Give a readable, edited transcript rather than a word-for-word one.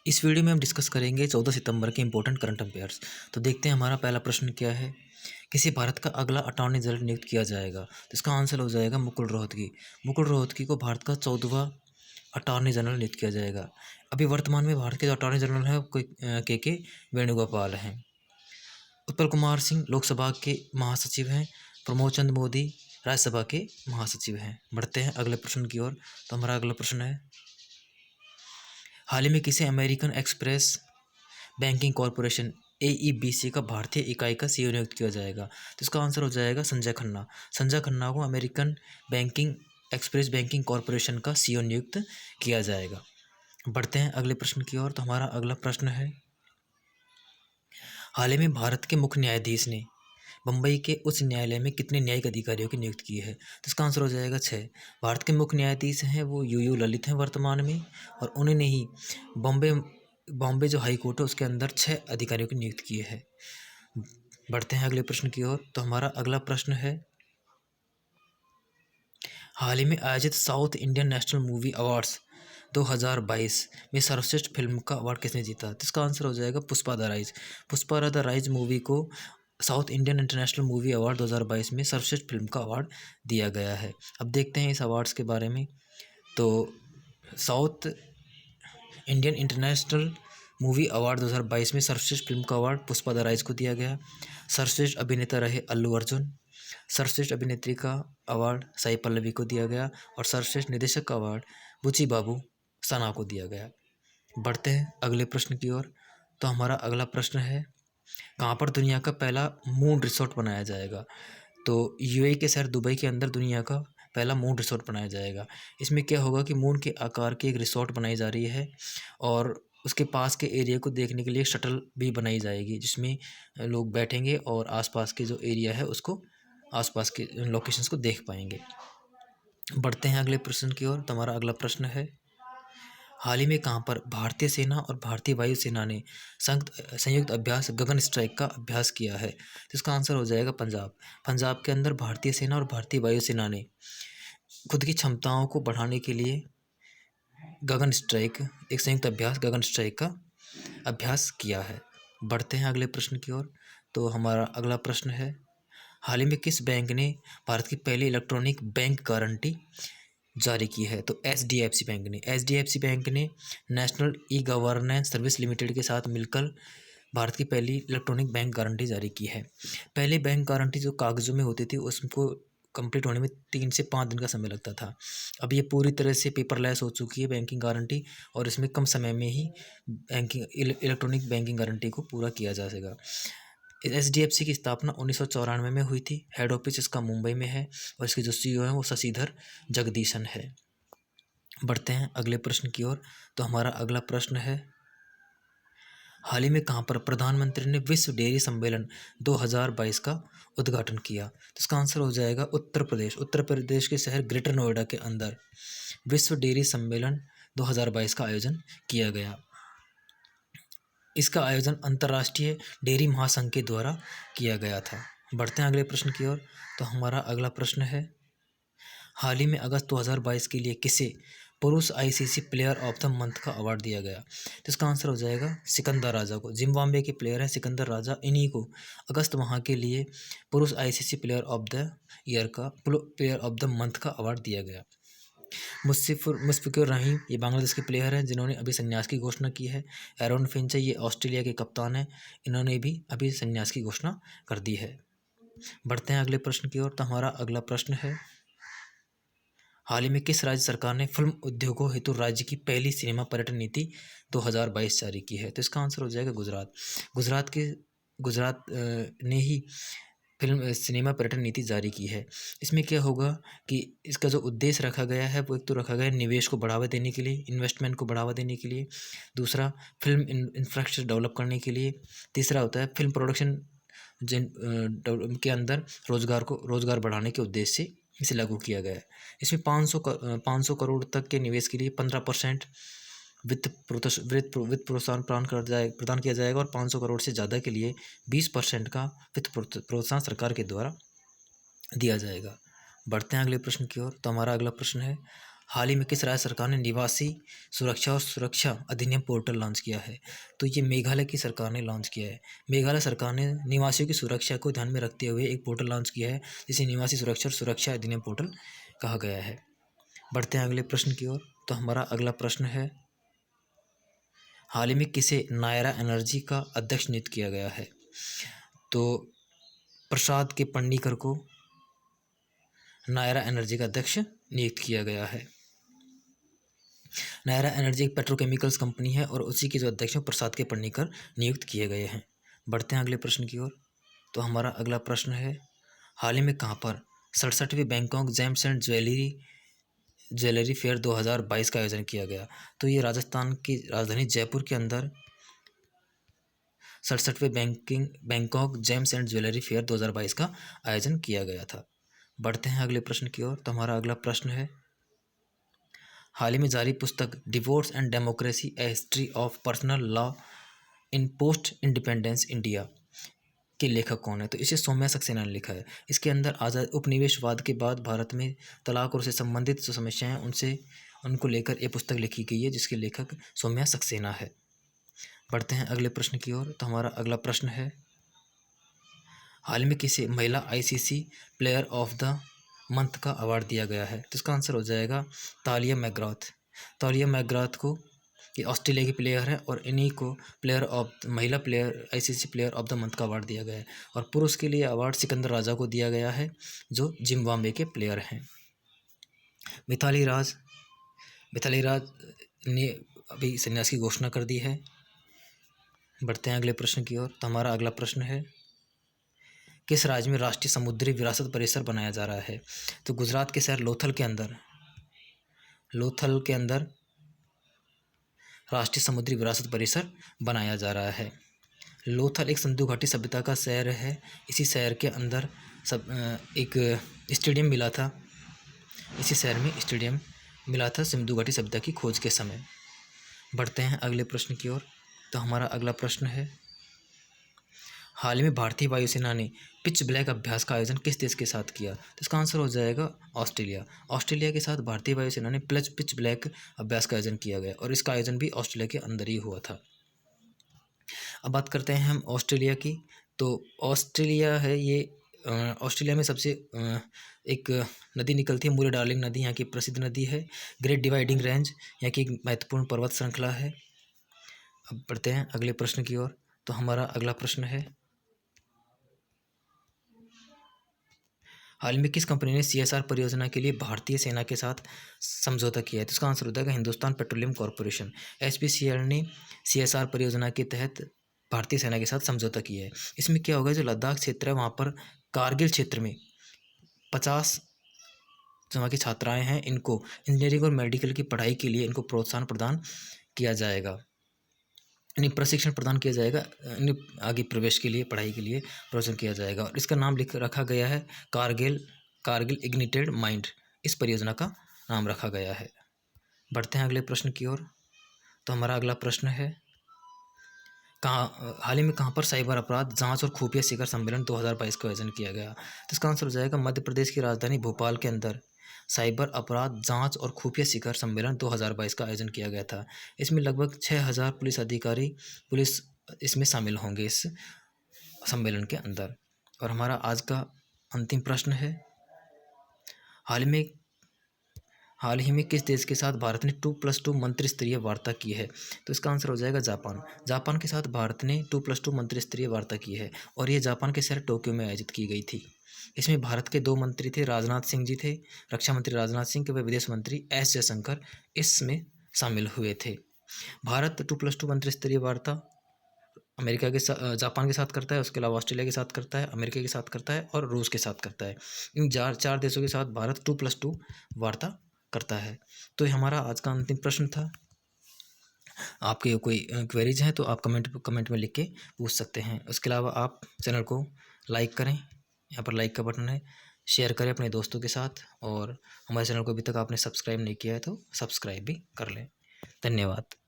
इस वीडियो में हम डिस्कस करेंगे 14 सितंबर के इंपॉर्टेंट करंट अफेयर्स। तो देखते हैं हमारा पहला प्रश्न क्या है। किसी भारत का अगला अटॉर्नी जनरल नियुक्त किया जाएगा, तो इसका आंसर हो जाएगा मुकुल रोहतगी। मुकुल रोहतगी को भारत का 14वां अटॉर्नी जनरल नियुक्त किया जाएगा। अभी वर्तमान में भारत के जो अटॉर्नी जनरल हैं वो के वेणुगोपाल हैं। उत्पल कुमार सिंह लोकसभा के महासचिव हैं। प्रमोद चंद्र मोदी राज्यसभा के महासचिव हैं। बढ़ते हैं अगले प्रश्न की ओर। तो हमारा अगला प्रश्न है, हाल ही में किसे American express banking corporation AEBC का भारतीय इकाई का CEO नियुक्त किया जाएगा? तो इसका आंसर हो जाएगा संजय खन्ना। संजय खन्ना को American banking express banking corporation का CEO नियुक्त किया जाएगा। बढ़ते हैं अगले प्रश्न की ओर। तो हमारा अगला प्रश्न है, हाल ही में भारत के मुख्य न्यायाधीश ने मुंबई के उच्च न्यायालय में कितने न्यायिक अधिकारियों की नियुक्ति की है? तो इसका आंसर हो जाएगा 6। भारत के मुख्य न्यायाधीश हैं वो UU ललित हैं वर्तमान में, और उन्होंने ही बॉम्बे बॉम्बे जो हाई कोर्ट है उसके अंदर 6 अधिकारियों की नियुक्ति की है। बढ़ते हैं अगले प्रश्न की ओर। तो हमारा अगला प्रश्न है, हाल ही में आयोजित south Indian national movie awards 2022 में सर्वश्रेष्ठ फिल्म का अवार्ड किसने जीता? तो इसका आंसर हो जाएगा Pushpa the rise. Pushpa the rise movie को south Indian international movie award 2022 में सर्वश्रेष्ठ फिल्म का अवार्ड दिया गया है। अब देखते हैं इस अवार्ड्स के बारे में। तो south Indian international movie award 2022 में सर्वश्रेष्ठ फिल्म का अवार्ड पुष्पा द राइज को दिया गया। सर्वश्रेष्ठ अभिनेता रहे अल्लू अर्जुन। सर्वश्रेष्ठ अभिनेत्री का अवार्ड साई पल्लवी को दिया गया, और सर्वश्रेष्ठ निर्देशक का अवार्ड बुची बाबू सना को दिया गया। बढ़ते हैं अगले प्रश्न की ओर। तो हमारा अगला प्रश्न है, कहाँ पर दुनिया का पहला मून रिसोर्ट बनाया जाएगा? तो UAE के शहर दुबई के अंदर दुनिया का पहला मून रिसोर्ट बनाया जाएगा। इसमें क्या होगा कि मून के आकार की एक रिसोर्ट बनाई जा रही है, और उसके पास के एरिया को देखने के लिए शटल भी बनाई जाएगी, जिसमें लोग बैठेंगे और आसपास के जो एरिया है उसको, आसपास के लोकेशंस को देख पाएंगे। बढ़ते हैं अगले प्रश्न की ओर। तो हमारा अगला प्रश्न है, हाल ही में कहाँ पर भारतीय सेना और भारतीय वायुसेना ने संयुक्त अभ्यास गगन स्ट्राइक का अभ्यास किया है? तो इसका आंसर हो जाएगा पंजाब। पंजाब के अंदर भारतीय सेना और भारतीय वायुसेना ने खुद की क्षमताओं को बढ़ाने के लिए गगन स्ट्राइक, एक संयुक्त अभ्यास गगन स्ट्राइक का अभ्यास किया है। बढ़ते हैं अगले प्रश्न की ओर। तो हमारा अगला प्रश्न है, हाल ही में किस बैंक ने भारत की पहली इलेक्ट्रॉनिक बैंक गारंटी जारी की है? तो H D F C bank ने national e governance service limited के साथ मिलकर भारत की पहली इलेक्ट्रॉनिक बैंक गारंटी जारी की है। पहले बैंक गारंटी जो कागज़ों में होती थी उसको कंप्लीट होने में 3 से 5 दिन का समय लगता था। अब ये पूरी तरह से पेपरलेस हो चुकी है बैंकिंग गारंटी, और इसमें कम समय में ही इलेक्ट्रॉनिक बैंकिंग गारंटी को पूरा किया जा सकेगा। HDFC की स्थापना 1994 में हुई थी। हेड ऑफिस इसका मुंबई में है, और इसके जो CEO हैं वो शशिधर जगदीशन है। बढ़ते हैं अगले प्रश्न की ओर। तो हमारा अगला प्रश्न है, हाल ही में कहाँ पर प्रधानमंत्री ने विश्व डेयरी सम्मेलन 2022 का उद्घाटन किया? तो इसका आंसर हो जाएगा उत्तर प्रदेश। उत्तर प्रदेश के शहर ग्रेटर नोएडा के अंदर विश्व डेयरी सम्मेलन 2022 का आयोजन किया गया। इसका आयोजन अंतर्राष्ट्रीय डेयरी महासंघ के द्वारा किया गया था। बढ़ते हैं अगले प्रश्न की ओर। तो हमारा अगला प्रश्न है, हाल ही में अगस्त 2022 के लिए किसे पुरुष ICC player of the month का अवार्ड दिया गया? तो इसका आंसर हो जाएगा सिकंदर राजा को। जिम्बाब्वे के प्लेयर हैं सिकंदर राजा, इन्हीं को अगस्त माह के लिए पुरुष ICC player of the year का, प्लेयर ऑफ द मंथ का अवार्ड दिया गया। मुशफिकुर रहीम ये बांग्लादेश के प्लेयर हैं जिन्होंने अभी संन्यास की घोषणा की है। एरोन फिंच ये ऑस्ट्रेलिया के कप्तान हैं, इन्होंने भी अभी संन्यास की घोषणा कर दी है। बढ़ते हैं अगले प्रश्न की ओर। तो हमारा अगला प्रश्न है, हाल ही में किस राज्य सरकार ने फिल्म उद्योगों हेतु राज्य की पहली सिनेमा पर्यटन नीति 2022 जारी की है? तो इसका आंसर हो जाएगा गुजरात। गुजरात ने ही फिल्म सिनेमा पर्यटन नीति जारी की है। इसमें क्या होगा कि इसका जो उद्देश्य रखा गया है वो एक तो रखा गया है निवेश को बढ़ावा देने के लिए, इन्वेस्टमेंट को बढ़ावा देने के लिए। दूसरा फिल्म इंफ्रास्ट्रक्चर डेवलप करने के लिए। तीसरा होता है फिल्म प्रोडक्शन के अंदर रोजगार बढ़ाने के उद्देश्य से इसे लागू किया गया है। इसमें 500 करोड़ तक के निवेश के लिए 15% वित्त प्रोत्साहन प्रदान किया जाएगा, और 500 करोड़ से ज़्यादा के लिए 20% का वित्त प्रोत्साहन सरकार के द्वारा दिया जाएगा। बढ़ते हैं अगले प्रश्न की ओर। तो हमारा अगला प्रश्न है, हाल ही में किस राज्य सरकार ने निवासी सुरक्षा और सुरक्षा अधिनियम पोर्टल लॉन्च किया है? तो ये मेघालय की सरकार ने लॉन्च किया है। मेघालय सरकार ने निवासियों की सुरक्षा को ध्यान में रखते हुए एक पोर्टल लॉन्च किया है, जिसे निवासी सुरक्षा और सुरक्षा अधिनियम पोर्टल कहा गया है। बढ़ते हैं अगले प्रश्न की ओर। तो हमारा अगला प्रश्न है, हाल ही में किसे नायरा एनर्जी का अध्यक्ष नियुक्त किया गया है? तो प्रसाद के पन्नीकर को नायरा एनर्जी का अध्यक्ष नियुक्त किया गया है। नायरा एनर्जी एक पेट्रोकेमिकल्स कंपनी है और उसी के जो अध्यक्ष हैं प्रसाद के पन्नीकर नियुक्त किए गए हैं। बढ़ते हैं अगले प्रश्न की ओर। तो हमारा अगला प्रश्न है, हाल ही में कहाँ पर 67वीं Bangkok gems and jewellery fair 2022 का आयोजन किया गया? तो ये राजस्थान की राजधानी जयपुर के अंदर 67वें Bangkok gems and jewellery fair 2022 का आयोजन किया गया था। बढ़ते हैं अगले प्रश्न की ओर। तो हमारा अगला प्रश्न है, हाल ही में जारी पुस्तक divorce and democracy A history of personal law in post independence India के लेखक कौन है? तो इसे सौम्या सक्सेना ने लिखा है। इसके अंदर आज़ाद उपनिवेशवाद के बाद भारत में तलाक और उससे संबंधित जो समस्याएं हैं उनको लेकर ये पुस्तक लिखी गई है, जिसके लेखक सौम्या सक्सेना है। बढ़ते हैं अगले प्रश्न की ओर। तो हमारा अगला प्रश्न है, हाल में किसे महिला ICC player of the month का अवार्ड दिया गया है? तो इसका आंसर हो जाएगा तालिया मैकग्राथ। तालिया मैकग्राथ को, ये ऑस्ट्रेलिया की प्लेयर है और इन्हीं को महिला player ICC player of the month का अवार्ड दिया गया है। और पुरुष के लिए अवार्ड सिकंदर राजा को दिया गया है, जो जिम्बाब्वे के प्लेयर हैं। मिताली राज ने अभी संन्यास की घोषणा कर दी है। बढ़ते हैं अगले प्रश्न की ओर। तो हमारा अगला प्रश्न है, किस राज्य में राष्ट्रीय समुद्री विरासत परिसर बनाया जा रहा है? तो गुजरात के शहर लोथल के अंदर राष्ट्रीय समुद्री विरासत परिसर बनाया जा रहा है। लोथल एक सिंधु घाटी सभ्यता का शहर है। इसी शहर के अंदर एक स्टेडियम मिला था। इसी शहर में स्टेडियम मिला था सिंधु घाटी सभ्यता की खोज के समय। बढ़ते हैं अगले प्रश्न की ओर। तो हमारा अगला प्रश्न है, हाल ही में भारतीय वायुसेना ने पिच ब्लैक अभ्यास का आयोजन किस देश के साथ किया? तो इसका आंसर हो जाएगा ऑस्ट्रेलिया। ऑस्ट्रेलिया के साथ भारतीय वायुसेना ने पिच ब्लैक अभ्यास का आयोजन किया गया और इसका आयोजन भी ऑस्ट्रेलिया के अंदर ही हुआ था। अब बात करते हैं हम ऑस्ट्रेलिया की। तो ऑस्ट्रेलिया है ये ऑस्ट्रेलिया में सबसे एक नदी निकलती है, मूरे डार्लिंग नदी यहाँ की प्रसिद्ध नदी है। ग्रेट डिवाइडिंग रेंज यहाँ की एक महत्वपूर्ण पर्वत श्रृंखला है। अब बढ़ते हैं अगले प्रश्न की ओर। तो हमारा अगला प्रश्न है, हाल में किस कंपनी ने सीएसआर परियोजना के लिए भारतीय सेना के साथ समझौता किया है? तो इसका आंसर होता है हिंदुस्तान पेट्रोलियम कॉरपोरेशन। एचपीसीएल ने सीएसआर परियोजना के तहत भारतीय सेना के साथ समझौता किया है। इसमें क्या होगा, जो लद्दाख क्षेत्र है वहाँ पर कारगिल क्षेत्र में 50 जो वहाँ की छात्राएँ हैं, इनको इंजीनियरिंग और मेडिकल की पढ़ाई के लिए इनको प्रोत्साहन प्रदान किया जाएगा, इन्हें प्रशिक्षण प्रदान किया जाएगा, इन्हें आगे प्रवेश के लिए पढ़ाई के लिए प्रोत्साहन किया जाएगा। और इसका नाम रखा गया है कारगिल इग्निटेड माइंड, इस परियोजना का नाम रखा गया है। बढ़ते हैं अगले प्रश्न की ओर। तो हमारा अगला प्रश्न है, हाल ही में कहाँ पर साइबर अपराध जांच और खुफिया शिखर सम्मेलन 2022 का आयोजन किया गया? तो इसका आंसर हो जाएगा मध्य प्रदेश की राजधानी भोपाल के अंदर साइबर अपराध जांच और खुफिया शिखर सम्मेलन 2022 का आयोजन किया गया था। इसमें लगभग 6000 पुलिस इसमें शामिल होंगे इस सम्मेलन के अंदर। और हमारा आज का अंतिम प्रश्न है, हाल ही में किस देश के साथ भारत ने 2+2 मंत्री स्तरीय वार्ता की है? तो इसका आंसर हो जाएगा जापान के साथ भारत ने 2+2 मंत्री स्तरीय वार्ता की है और ये जापान के शहर टोक्यो में आयोजित की गई थी। इसमें भारत के 2 मंत्री थे, राजनाथ सिंह जी थे, रक्षा मंत्री राजनाथ सिंह व विदेश मंत्री एस जयशंकर इसमें शामिल हुए थे। भारत 2+2 मंत्री स्तरीय वार्ता जापान के साथ करता है, उसके अलावा ऑस्ट्रेलिया के साथ करता है, अमेरिका के साथ करता है और रूस के साथ करता है। इन चार देशों के साथ भारत 2+2 वार्ता करता है। तो ये हमारा आज का अंतिम प्रश्न था। आपके कोई क्वेरीज हैं तो आप कमेंट में लिख के पूछ सकते हैं। उसके अलावा आप चैनल को लाइक करें, यहाँ पर लाइक का बटन है, शेयर करें अपने दोस्तों के साथ, और हमारे चैनल को अभी तक आपने सब्सक्राइब नहीं किया है तो सब्सक्राइब भी कर लें। धन्यवाद।